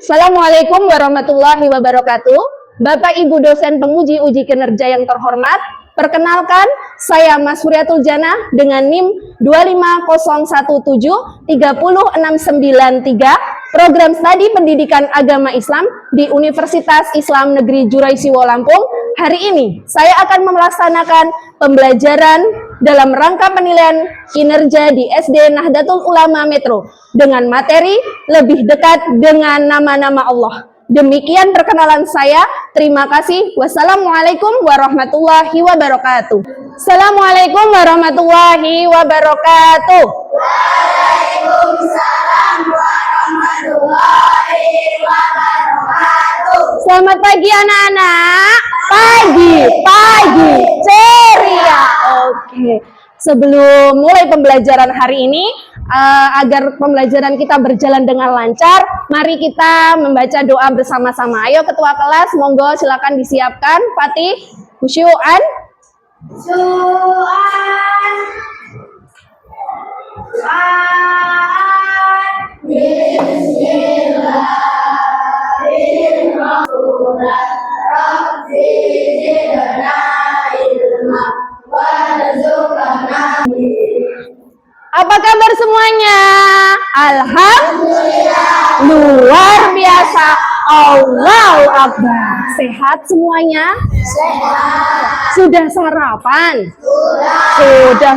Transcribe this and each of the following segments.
Assalamualaikum warahmatullahi wabarakatuh. Bapak Ibu dosen penguji uji kinerja yang terhormat, perkenalkan saya Mas Huriatul Jannah dengan NIM 25017-30693, Program Studi Pendidikan Agama Islam di Universitas Islam Negeri Juraisiwo Lampung. Hari ini saya akan melaksanakan pembelajaran dalam rangka penilaian kinerja di SD Nahdlatul Ulama Metro dengan materi lebih dekat dengan nama-nama Allah. Demikian perkenalan saya. Terima kasih. Wassalamualaikum warahmatullahi wabarakatuh. Assalamualaikum warahmatullahi wabarakatuh. Waalaikumsalam warahmatullahi wabarakatuh. Selamat pagi anak-anak. Pagi ceria. Oke. Sebelum mulai pembelajaran hari ini, agar pembelajaran kita berjalan dengan lancar, mari kita membaca doa bersama-sama. Ayo ketua kelas, monggo silakan disiapkan. Fatih, khusyu'an. Apa kabar semuanya? Alhamdulillah. Luar biasa. Allahu Akbar. Sehat semuanya? Sehat. Sudah sarapan?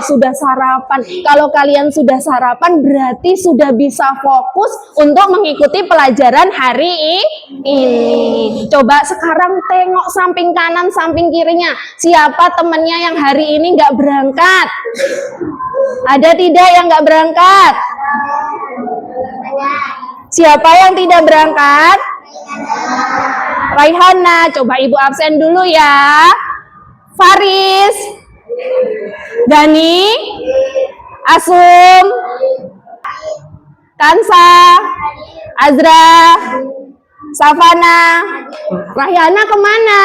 Sudah sarapan. Kalau kalian sudah sarapan berarti sudah bisa fokus untuk mengikuti pelajaran hari ini. Coba sekarang tengok samping kanan, samping kirinya. Siapa temennya yang hari ini nggak berangkat? Ada tidak yang nggak berangkat? Siapa yang tidak berangkat? Raihana, coba ibu absen dulu ya. Faris, Dani, Asum, Kansa, Azra, Savana, Raihana kemana?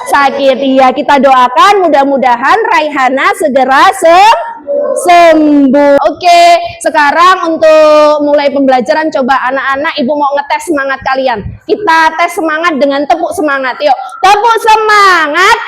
Sakit. Iya, kita doakan mudah-mudahan Raihana segera sembuh. Oke, sekarang untuk mulai pembelajaran, coba anak-anak ibu mau ngetes semangat kalian. Kita tes semangat dengan tepuk semangat. Yuk, tepuk semangat.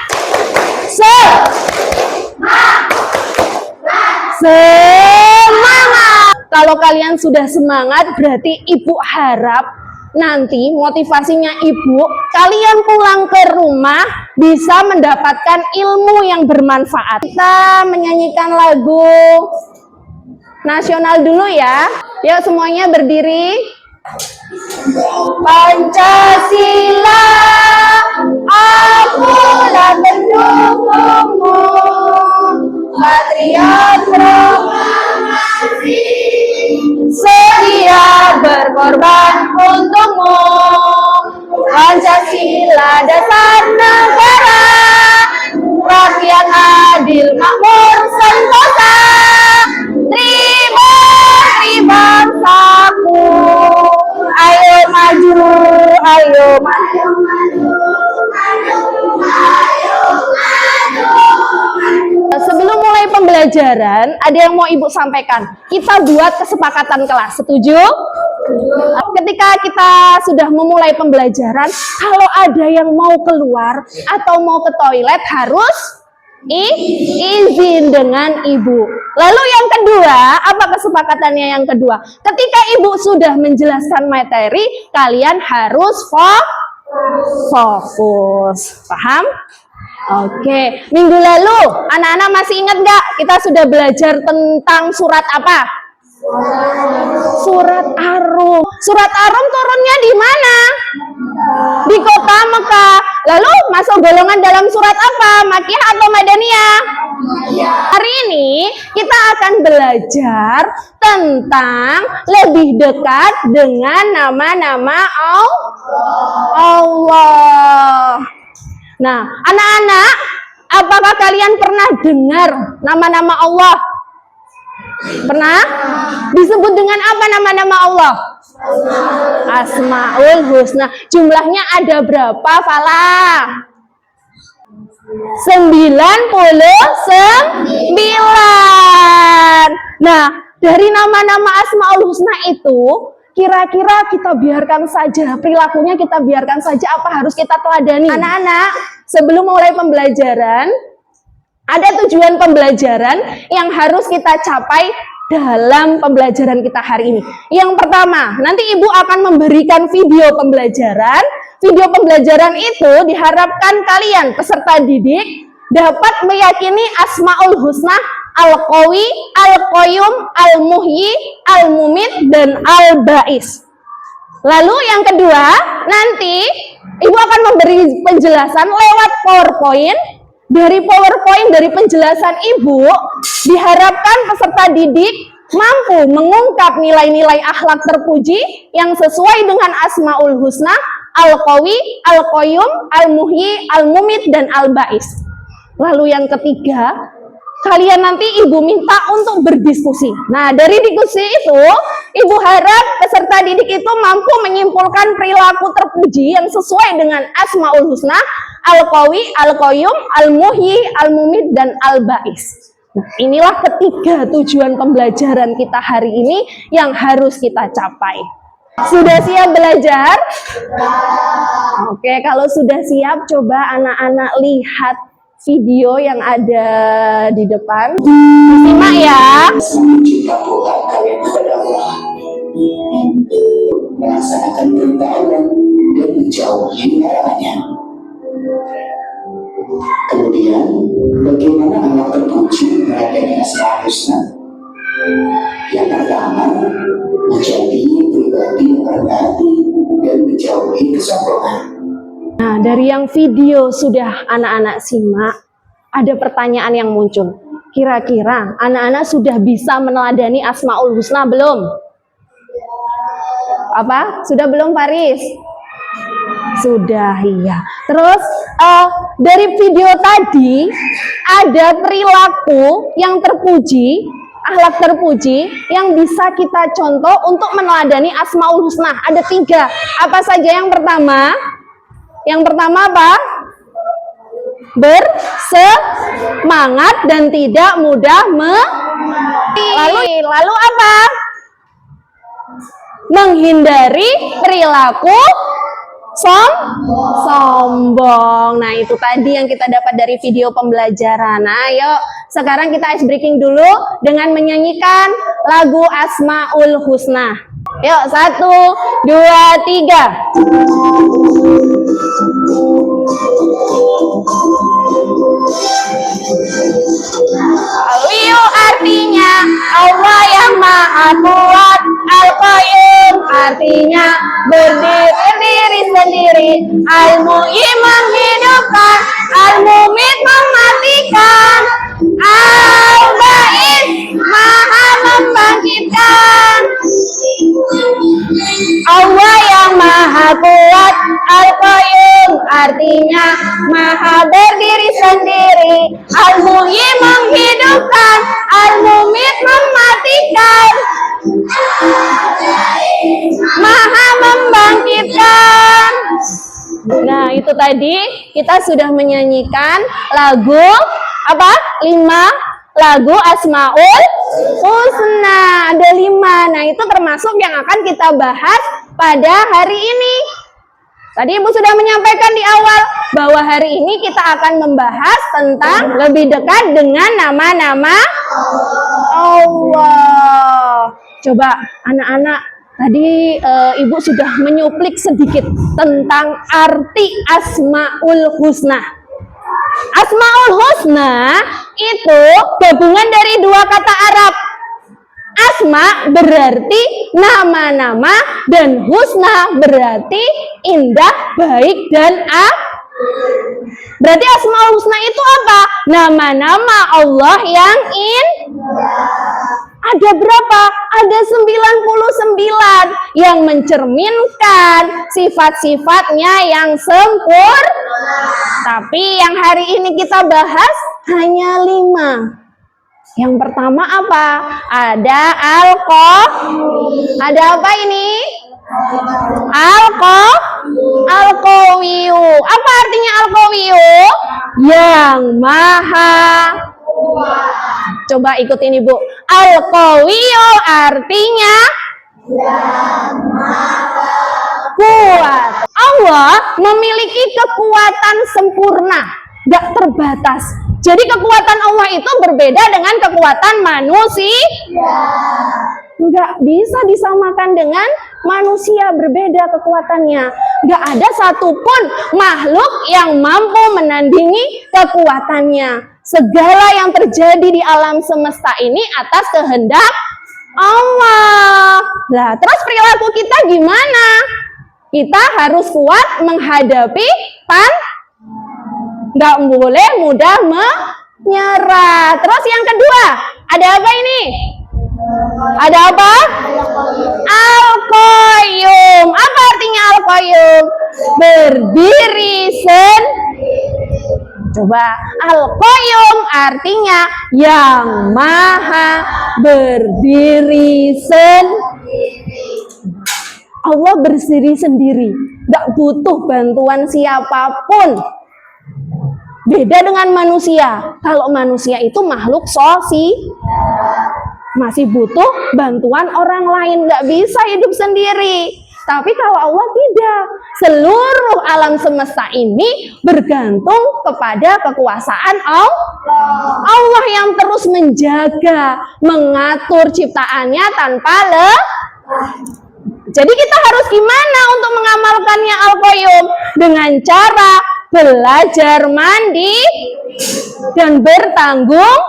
Semangat. Kalau kalian sudah semangat, berarti ibu harap nanti motivasinya ibu, kalian pulang ke rumah bisa mendapatkan ilmu yang bermanfaat. Kita menyanyikan lagu nasional dulu ya. Yuk semuanya berdiri. Pancasila, akulah pendukungmu, patriot proklamasi, sedia berkorban untukmu. Pancasila dasar negara, rakyat adil makmur sentosa, bangsaku. Ayo maju, ayo maju. Sebelum mulai pembelajaran, ada yang mau ibu sampaikan. Kita buat kesepakatan kelas, setuju? Ketika kita sudah memulai pembelajaran, kalau ada yang mau keluar atau mau ke toilet harus izin dengan ibu. Lalu yang kedua, apa kesepakatannya yang kedua? Ketika ibu sudah menjelaskan materi, kalian harus fokus. Paham? Oke, minggu lalu anak-anak masih ingat nggak? Kita sudah belajar tentang surat apa? Surat Ar-Rum. Surat Ar-Rum turunnya di mana? Di kota Mekah. Lalu masuk golongan dalam surat apa? Makkiyah atau Madaniyah? Hari ini kita akan belajar tentang lebih dekat dengan nama-nama Allah. Nah, anak-anak, apakah kalian pernah dengar nama-nama Allah? Pernah? Disebut dengan apa nama-nama Allah? Asmaul Husna. Jumlahnya ada berapa, Fala? 99. Nah, dari nama-nama Asmaul Husna itu, kira-kira kita biarkan saja, perilakunya kita biarkan saja, apa harus kita teladani? Anak-anak, sebelum mulai pembelajaran, ada tujuan pembelajaran yang harus kita capai dalam pembelajaran kita hari ini. Yang pertama, nanti Ibu akan memberikan video pembelajaran. Video pembelajaran itu diharapkan kalian, peserta didik, dapat meyakini Asmaul Husna Al-Qawi, Al-Qayyum, Al-Muhyi, Al-Mumit, dan Al-Ba'is. Lalu yang kedua, nanti Ibu akan memberi penjelasan lewat PowerPoint. Dari PowerPoint, dari penjelasan Ibu, diharapkan peserta didik mampu mengungkap nilai-nilai akhlak terpuji yang sesuai dengan Asmaul Husna Al-Qawi, Al-Qayyum, Al-Muhyi, Al-Mumit, dan Al-Ba'is. Lalu yang ketiga, kalian nanti Ibu minta untuk berdiskusi. Nah, dari diskusi itu, Ibu harap peserta didik itu mampu menyimpulkan perilaku terpuji yang sesuai dengan Asmaul Husna, Al-Qawi, Al-Qayyum, Al-Muhyi, Al-Mumit, dan Al-Ba'is. Nah, inilah ketiga tujuan pembelajaran kita hari ini yang harus kita capai. Sudah siap belajar? Oke, kalau sudah siap, coba anak-anak lihat video yang ada di depan. Simak ya. Cinta Tuhan kalian kepada Allah, melaksanakan perintah Allah dan menjauhi larangannya. Kemudian, bagaimana anak terpuji melayani Asmaul Husna? Yang pertama, menjadi pribadi yang rendah hati dan menjauhi kesombongan. Nah, dari yang video sudah anak-anak simak, ada pertanyaan yang muncul. Kira-kira anak-anak sudah bisa meneladani Asmaul Husna belum? Apa? Sudah belum, Faris? Sudah, iya. Terus, dari video tadi, ada perilaku yang terpuji, akhlak terpuji, yang bisa kita contoh untuk meneladani Asmaul Husna. Ada 3. Apa saja yang pertama? Yang pertama apa? Bersemangat dan tidak mudah lalu apa? Menghindari perilaku sombong. Nah, itu tadi yang kita dapat dari video pembelajaran. Nah, ayo sekarang kita ice breaking dulu dengan menyanyikan lagu Asmaul Husna. Yuk, 1, 2, 3. Al-Qayyum artinya Allah yang Maha Kuat. Al-Qayyum artinya berdiri sendiri. Al-Muhyi menghidupkan, Al-Mumit mematikan, Al-Ba'is Maha membangkitkan. Allah yang Maha Kuat. Al-Qayyum artinya Maha berdiri sendiri. Al-Muhyi menghidupkan, Al-Mumit mematikan, Maha membangkitkan. Nah, itu tadi kita sudah menyanyikan lagu apa? 5 lagu Asmaul Husna. Ada 5. Nah, itu termasuk yang akan kita bahas pada hari ini. Tadi Ibu sudah menyampaikan di awal bahwa hari ini kita akan membahas tentang lebih dekat dengan nama-nama Allah. Coba anak-anak, tadi Ibu sudah menyuplik sedikit tentang arti Asmaul Husna. Asmaul Husna itu gabungan dari 2 kata Arab. Asma berarti nama-nama dan husna berarti indah, baik, dan berarti Asmaul Husna itu apa? Nama-nama Allah yang ada berapa? Ada 99 yang mencerminkan sifat-sifatnya yang sempurna. Tapi yang hari ini kita bahas hanya 5. Yang pertama apa? Ada ada apa ini? Al-Qawiyu. Apa artinya Al-Qawiyu? Yang Maha Kuat. Coba ikutin Ibu. Al-Qawiyyu artinya kuat. Allah memiliki kekuatan sempurna, gak terbatas. Jadi kekuatan Allah itu berbeda dengan kekuatan manusia. Nggak bisa disamakan dengan manusia, berbeda kekuatannya. Nggak ada satupun makhluk yang mampu menandingi kekuatannya. Segala yang terjadi di alam semesta ini atas kehendak Allah. Nah, terus perilaku kita gimana? Kita harus kuat menghadapi nggak boleh mudah menyerah. Terus yang kedua, ada apa ini? Ada apa? Al-Qayyum. Apa artinya Al-Qayyum? Berdiri Coba, Al-Qayyum artinya yang maha berdiri Allah berdiri sendiri, gak butuh bantuan siapapun. Beda dengan manusia. Kalau manusia itu makhluk masih butuh bantuan orang lain, gak bisa hidup sendiri. Tapi kalau Allah tidak, seluruh alam semesta ini bergantung kepada kekuasaan Allah yang terus menjaga, mengatur ciptaannya tanpa Jadi kita harus gimana untuk mengamalkannya Al-Qayyum? Dengan cara belajar mandi dan bertanggung.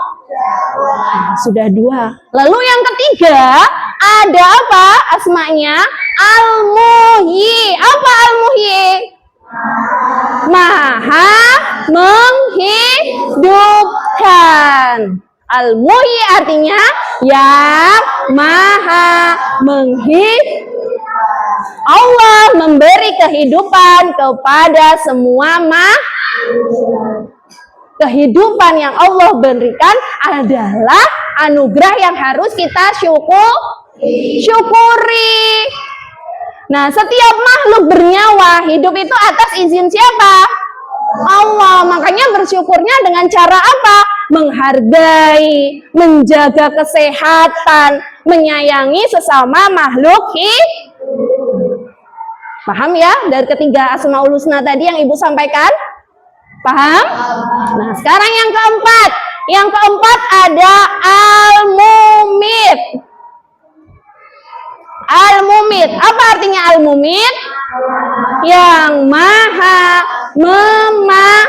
Sudah dua. Lalu yang ketiga, ada apa asmanya? Al-Muhyi. Apa Al-Muhyi? Maha menghidupkan. Al-Muhyi artinya yang maha menghidupkan. Allah memberi kehidupan kepada semua Kehidupan yang Allah berikan adalah anugerah yang harus kita syukuri. Nah, setiap makhluk bernyawa hidup itu atas izin siapa? Allah. Makanya bersyukurnya dengan cara apa? Menghargai, menjaga kesehatan, menyayangi sesama makhluk Paham ya? Dari ketiga Asmaul Husna tadi yang Ibu sampaikan? Paham? Nah, sekarang yang keempat. Yang keempat ada Al-Mumit. Al-Mumit. Apa artinya Al-Mumit? Yang maha mematikan.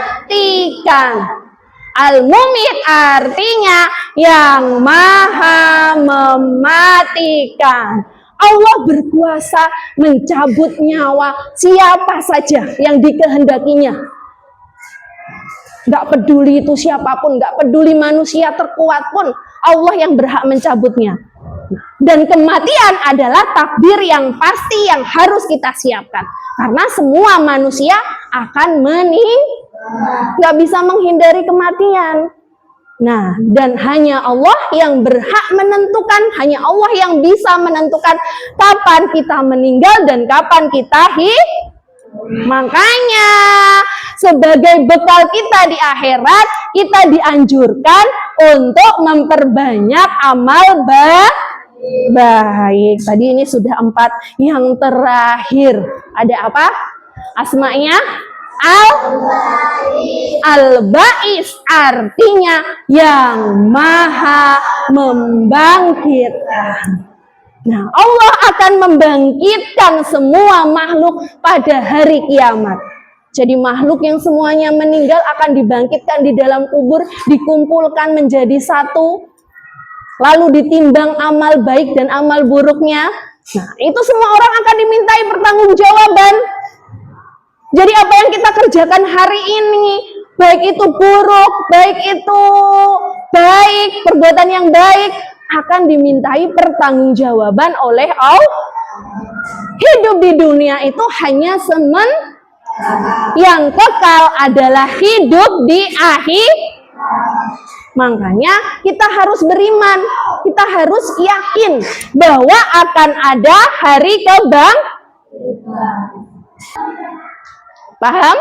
Al-Mumit artinya yang maha mematikan. Allah berkuasa mencabut nyawa siapa saja yang dikehendakinya. Gak peduli itu siapapun, gak peduli manusia terkuat pun, Allah yang berhak mencabutnya. Dan kematian adalah takdir yang pasti yang harus kita siapkan. Karena semua manusia akan gak bisa menghindari kematian. Nah, dan hanya Allah yang berhak menentukan, hanya Allah yang bisa menentukan kapan kita meninggal dan kapan kita Makanya sebagai bekal kita di akhirat, kita dianjurkan untuk memperbanyak amal baik. Tadi ini sudah 4. Yang terakhir ada apa? Asmanya Al-Ba'is artinya yang maha membangkitkan. Nah, Allah akan membangkitkan semua makhluk pada hari kiamat. Jadi makhluk yang semuanya meninggal akan dibangkitkan di dalam kubur, dikumpulkan menjadi satu, lalu ditimbang amal baik dan amal buruknya. Nah, itu semua orang akan dimintai pertanggungjawaban. Jadi apa yang kita kerjakan hari ini, baik itu buruk, baik itu baik, perbuatan yang baik, akan dimintai pertanggungjawaban oleh Allah. Hidup di dunia itu hanya yang kekal adalah hidup di akhir. Makanya kita harus beriman, kita harus yakin bahwa akan ada hari kebangkitan. Paham?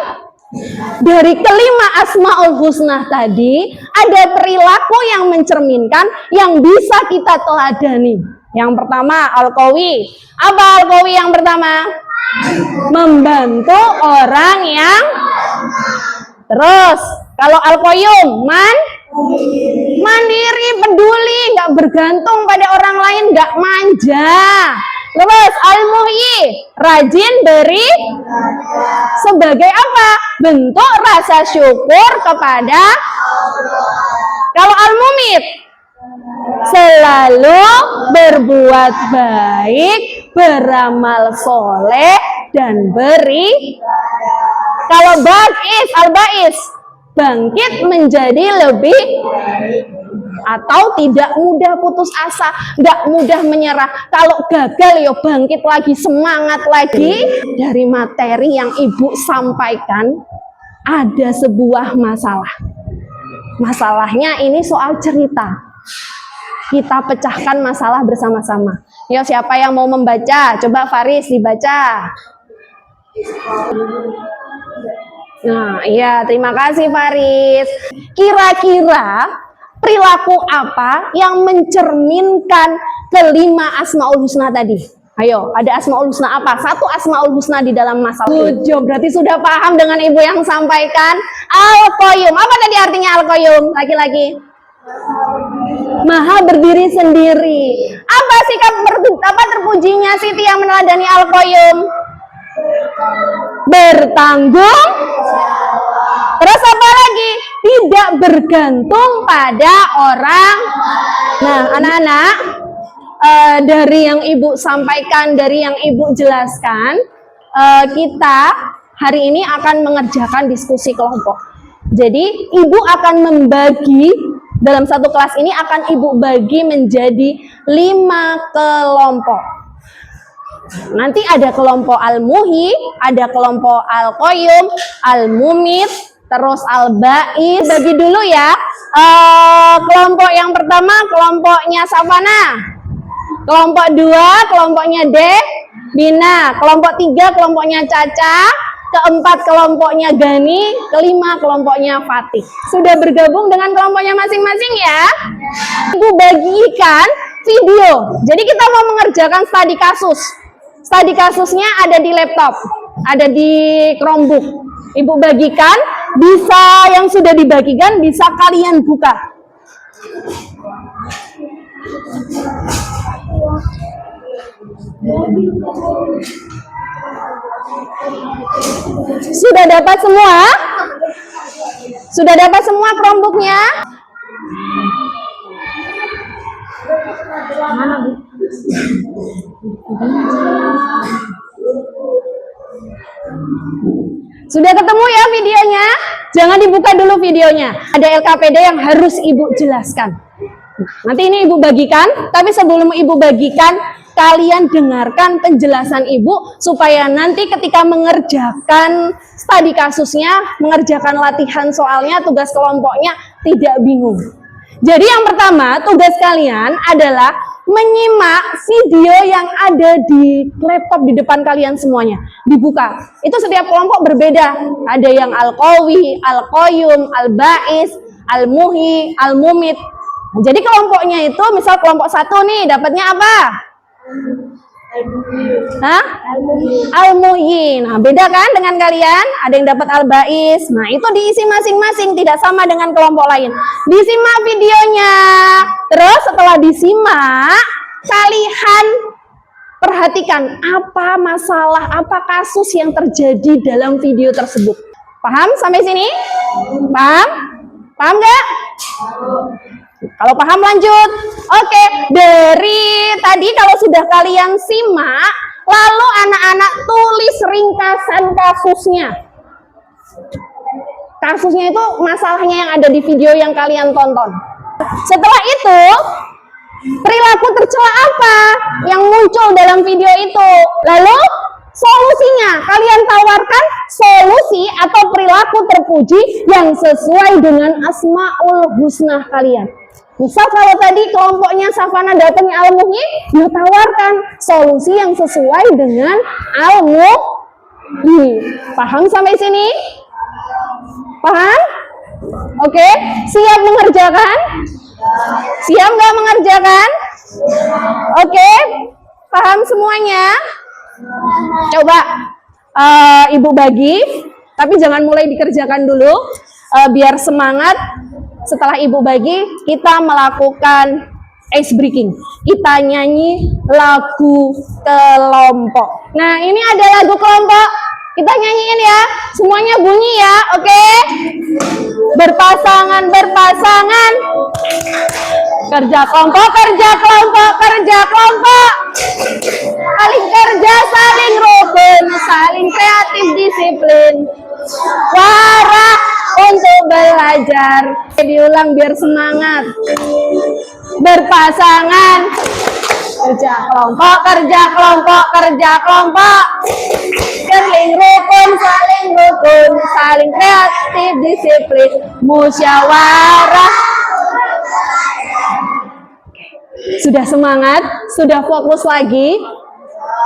Dari kelima Asmaul Husna tadi, ada perilaku yang mencerminkan yang bisa kita teladani. Yang pertama, Al-Qawi. Apa Al-Qawi yang pertama? Membantu orang yang. Terus, kalau Al-Qayyum, mandiri, peduli, nggak bergantung pada orang lain, nggak manja. Terus Al-Muhyi, rajin beri sebagai apa? Bentuk rasa syukur kepada. Kalau Al-Mumit, selalu berbuat baik, beramal soleh, dan beri. Kalau Al-Ba'is, bangkit menjadi lebih, atau tidak mudah putus asa, nggak mudah menyerah. Kalau gagal, yo bangkit lagi, semangat lagi. Dari materi yang Ibu sampaikan, ada sebuah masalah. Masalahnya ini soal cerita. Kita pecahkan masalah bersama-sama. Yo, siapa yang mau membaca? Coba Faris dibaca. Nah, iya, terima kasih Faris. Kira-kira perilaku apa yang mencerminkan kelima Asmaul Husna tadi? Ayo, ada Asmaul Husna apa? Satu Asmaul Husna di dalam masalah ini. Berarti sudah paham dengan Ibu yang sampaikan. Al-Qayyum. Apa tadi artinya Al-Qayyum? Laki-laki. Maha berdiri sendiri. Apa sikap terpujinya Siti yang meneladani Al-Qayyum? Bertanggung. Terus apa lagi? Tidak bergantung pada orang. Nah, anak-anak, dari yang Ibu sampaikan, dari yang Ibu jelaskan, kita hari ini akan mengerjakan diskusi kelompok. Jadi, Ibu akan membagi, dalam satu kelas ini akan Ibu bagi menjadi 5 kelompok. Nanti ada kelompok Al-Muhyi, ada kelompok Al-Qayyum, Al-Mumit, terus Al-Ba'is. Bagi dulu ya. Kelompok yang pertama kelompoknya Safana. Kelompok 2 kelompoknya Bina. Kelompok 3 kelompoknya Caca. Keempat kelompoknya Gani. Kelima kelompoknya Fatih. Sudah bergabung dengan kelompoknya masing-masing ya? Ibu bagikan video. Jadi kita mau mengerjakan studi kasus. Studi kasusnya ada di laptop, ada di Chromebook. Ibu bagikan, bisa yang sudah dibagikan bisa kalian buka. Sudah dapat semua? Sudah dapat semua Chromebooknya? Mana, Bu? Sudah ketemu ya videonya? Jangan dibuka dulu videonya. Ada LKPD yang harus Ibu jelaskan. Nanti ini Ibu bagikan, tapi sebelum Ibu bagikan, kalian dengarkan penjelasan Ibu supaya nanti ketika mengerjakan studi kasusnya, mengerjakan latihan soalnya, tugas kelompoknya tidak bingung. Jadi yang pertama, tugas kalian adalah menyimak video yang ada di laptop di depan kalian semuanya. Dibuka. Itu setiap kelompok berbeda. Ada yang Al-Qawi, Al-Qayyum, Al-Ba'is, Al-Muhyi, Al-Mumit. Jadi kelompoknya itu, misal kelompok 1 nih, dapatnya apa? Al-Muhyi. Nah, beda kan dengan kalian? Ada yang dapat Al-Ba'is. Nah, itu diisi masing-masing, tidak sama dengan kelompok lain. Disimak videonya. Terus setelah disimak, kalian perhatikan apa masalah, apa kasus yang terjadi dalam video tersebut. Paham sampai sini? Paham? Paham nggak? Kalau paham lanjut. Oke, dari tadi kalau sudah kalian simak, lalu anak-anak tulis ringkasan kasusnya. Kasusnya itu masalahnya yang ada di video yang kalian tonton. Setelah itu, perilaku tercela apa yang muncul dalam video itu? Lalu solusinya, kalian tawarkan solusi atau perilaku terpuji yang sesuai dengan Asmaul Husna kalian. Misal kalau tadi kelompoknya Safana datangnya Al-Muhyi, dia tawarkan solusi yang sesuai dengan Al-Muhyi. Paham sampai sini? Paham? Oke, siap mengerjakan? Siap nggak mengerjakan? Oke, paham semuanya? Coba Ibu bagi, tapi jangan mulai dikerjakan dulu, biar semangat. Setelah Ibu bagi, kita melakukan ice breaking. Kita nyanyi lagu kelompok. Nah, ini ada lagu kelompok. Kita nyanyiin ya, semuanya bunyi ya, oke? Berpasangan, berpasangan. Kerja kelompok, kerja kelompok, kerja kelompok. Saling kerja, saling rukun, saling kreatif, disiplin. Warak untuk belajar. Diulang biar semangat. Berpasangan. Kerja kelompok, kerja kelompok, kerja kelompok. Saling rukun, saling kreatif, disiplin, musyawarah. Sudah semangat? Sudah fokus lagi?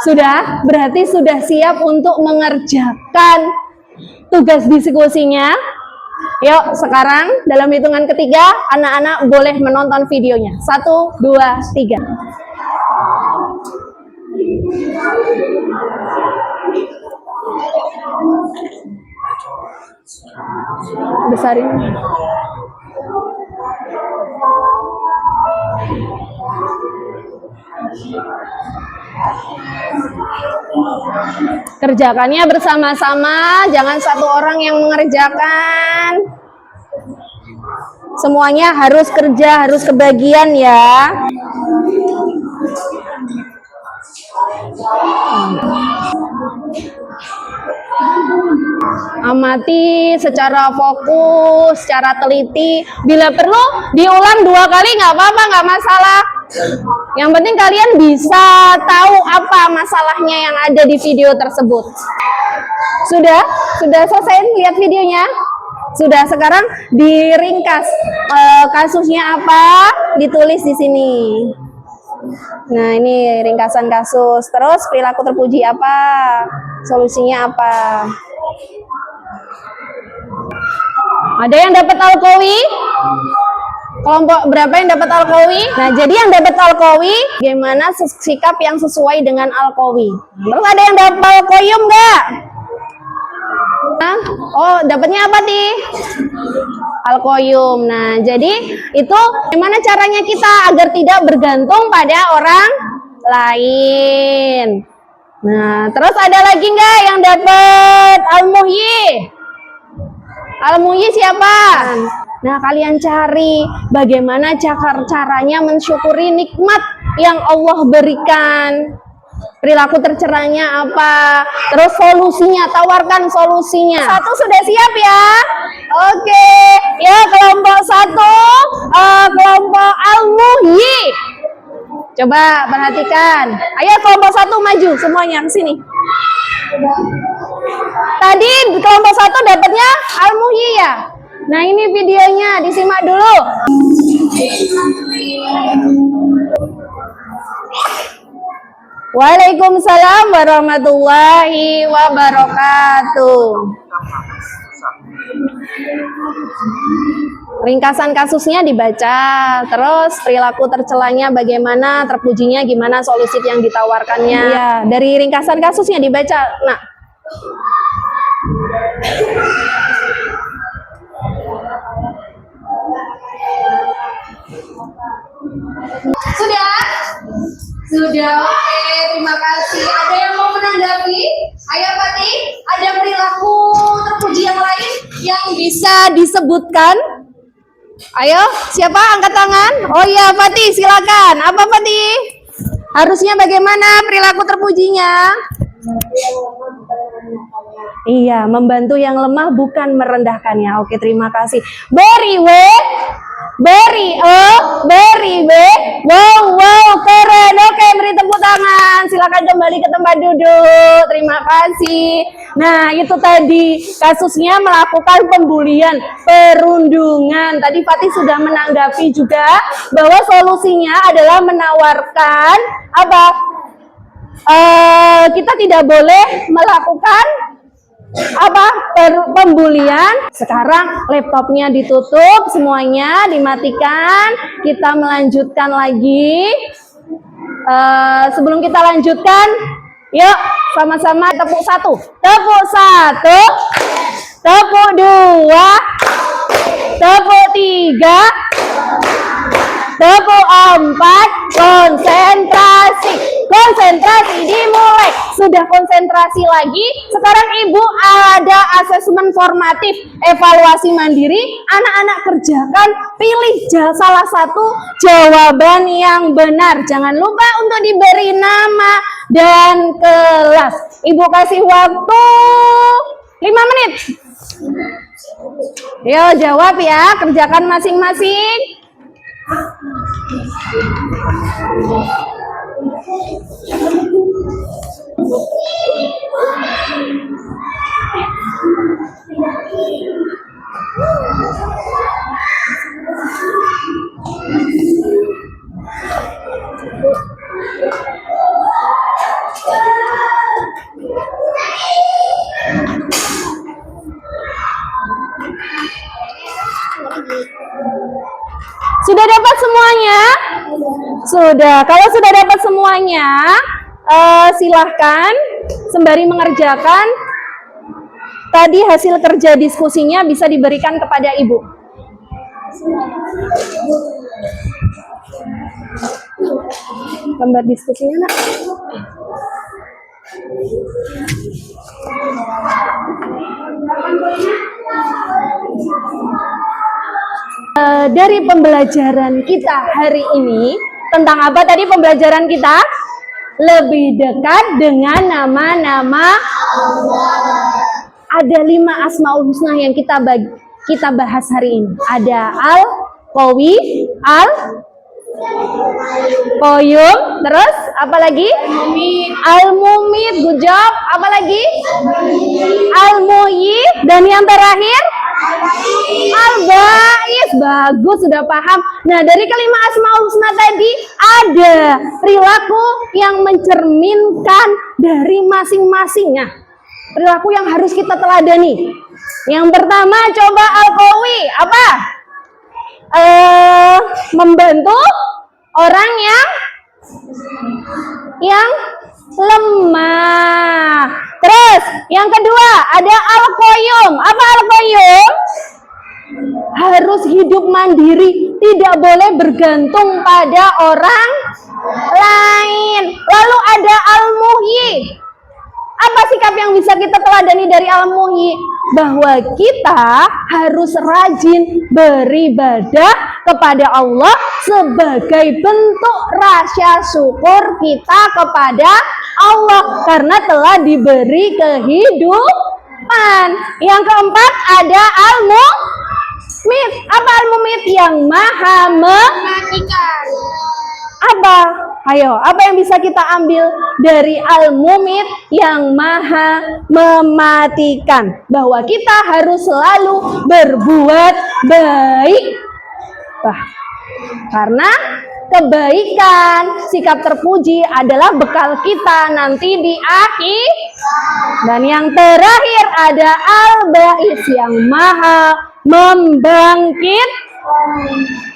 Sudah? Berarti sudah siap untuk mengerjakan tugas diskusinya? Yuk, sekarang dalam hitungan ketiga, anak-anak boleh menonton videonya. 1, 2, 3. Besarin. Kerjakannya bersama-sama, jangan satu orang yang mengerjakan. Semuanya harus kerja, harus kebagian ya. Amati secara fokus, secara teliti. Bila perlu diulang 2 kali nggak apa-apa, nggak masalah. Yang penting kalian bisa tahu apa masalahnya yang ada di video tersebut. Sudah selesai lihat videonya? Sudah, sekarang diringkas kasusnya apa, ditulis di sini. Nah, ini ringkasan kasus. Terus perilaku terpuji apa? Solusinya apa? Ada yang dapat Al-Qawi? Kelompok berapa yang dapat Al-Qawi? Nah, jadi yang dapat Al-Qawi, gimana sikap yang sesuai dengan Al-Qawi? Terus ada yang dapat Al-Qayyum nggak? Oh, dapatnya apa nih? Al-Qayyum. Nah, jadi itu gimana caranya kita agar tidak bergantung pada orang lain. Nah, terus ada lagi nggak yang dapat Al-Muhyi? Al-Muhyi siapa? Nah, kalian cari bagaimana caranya mensyukuri nikmat yang Allah berikan. Perilaku tercerahnya apa? Terus solusinya, tawarkan solusinya. 1 sudah siap ya? Oke, ya kelompok 1, kelompok Al-Muhyi. Coba perhatikan. Ayo kelompok 1 maju semuanya ke sini. Tadi kelompok 1 dapatnya Al-Muhyi ya? Nah, ini videonya, disimak dulu. Waalaikumsalam warahmatullahi wabarakatuh. Ringkasan kasusnya dibaca, terus perilaku tercelanya bagaimana, terpujinya gimana, solusi yang ditawarkannya. Ya, dari ringkasan kasusnya dibaca. Nah, Sudah, oke, terima kasih. Ada yang mau menanggapi? Ayo Fatih, ada perilaku terpuji yang lain yang bisa disebutkan? Ayo, siapa angkat tangan? Oh iya, Fatih, silakan. Apa Fatih? Harusnya bagaimana perilaku terpujinya? Iya, membantu yang lemah bukan merendahkannya. Oke, terima kasih. Beri wow, keren. Oke, beri tepuk tangan. Silakan kembali ke tempat duduk. Terima kasih. Nah, itu tadi kasusnya melakukan pembulian, perundungan. Tadi Fatih sudah menanggapi juga bahwa solusinya adalah menawarkan apa? Kita tidak boleh melakukan apa pembulian. Sekarang laptopnya ditutup semuanya, dimatikan. Kita melanjutkan lagi. Sebelum kita lanjutkan, yuk sama-sama tepuk satu, tepuk satu, tepuk dua, tepuk tiga, tepuk empat. Konsentrasi, konsentrasi dimulai. Sudah konsentrasi lagi. Sekarang ibu ada asesmen formatif, evaluasi mandiri. Anak-anak kerjakan, pilih salah satu jawaban yang benar. Jangan lupa untuk diberi nama dan kelas. Ibu kasih waktu 5 menit. Yo, jawab ya, kerjakan masing-masing. Sudah dapat semuanya? Sudah. Kalau sudah dapat semuanya, silahkan sembari mengerjakan tadi hasil kerja diskusinya bisa diberikan kepada ibu. Gambar diskusinya, nak. Dari pembelajaran kita hari ini, tentang apa tadi pembelajaran kita? Lebih dekat dengan nama-nama Allah. Ada 5 Asmaul Husna yang kita bahas hari ini. Ada Al-Qawi, Al-Qayyum, terus apa lagi? Al-Mumit, good job. Apa lagi? Al-Muhyid, dan yang terakhir Al-Ba'is. Bagus, sudah paham. Nah, dari kelima Asmaul Husna tadi ada perilaku yang mencerminkan dari masing-masingnya. Perilaku yang harus kita teladani. Yang pertama, coba Al-Qawi. Apa? Membantu orang yang lemah. Terus yang kedua ada Al-Qayyum. Apa Al-Qayyum? Harus hidup mandiri, tidak boleh bergantung pada orang lain. Lalu ada Al-Muhyi. Apa sikap yang bisa kita teladani dari Al-Muhyi? Bahwa kita harus rajin beribadah kepada Allah sebagai bentuk rasa syukur kita kepada Allah karena telah diberi kehidupan. Yang keempat ada Al-Mumit. Apa Al-Mumit? Yang maha mematikan. Apa? Ayo, apa yang bisa kita ambil dari Al-Mumit yang maha mematikan? Bahwa kita harus selalu berbuat baik. Karena kebaikan, sikap terpuji adalah bekal kita nanti di akhir. Dan yang terakhir ada Al-Ba'is yang maha membangkit.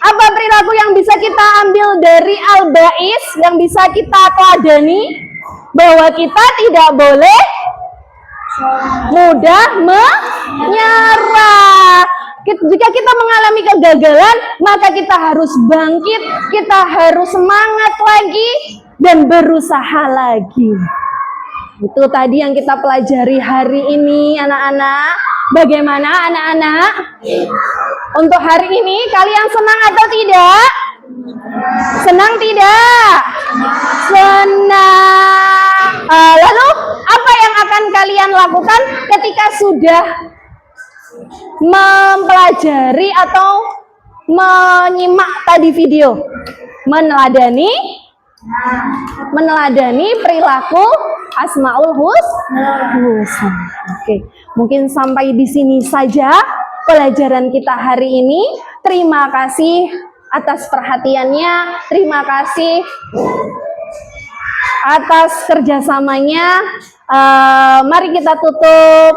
Apa perilaku yang bisa kita ambil dari Al-Ba'is, yang bisa kita teladani? Bahwa kita tidak boleh mudah menyerah. Jika kita mengalami kegagalan, maka kita harus bangkit, kita harus semangat lagi dan berusaha lagi. Itu tadi yang kita pelajari hari ini, anak-anak. Bagaimana anak-anak? Untuk hari ini kalian senang atau tidak? Senang tidak? Senang. Lalu apa yang akan kalian lakukan ketika sudah mempelajari atau menyimak tadi video? Meneladani perilaku Asmaul Husna. Oke, mungkin sampai di sini saja pelajaran kita hari ini. Terima kasih atas perhatiannya. Terima kasih atas kerjasamanya. Mari kita tutup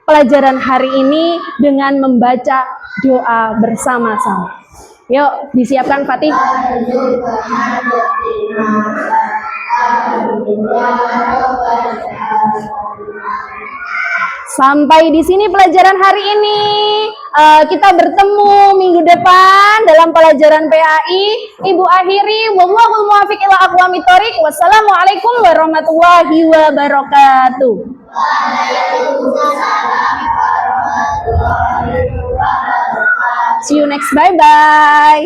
pelajaran hari ini dengan membaca doa bersama-sama. Yuk, disiapkan Fatih. Sampai di sini pelajaran hari ini. Kita bertemu minggu depan dalam pelajaran PAI. Ibu akhiri, wallahul muwaffiq ila aqwamit thoriq. Wassalamualaikum warahmatullahi wabarakatuh. See you next. Bye bye.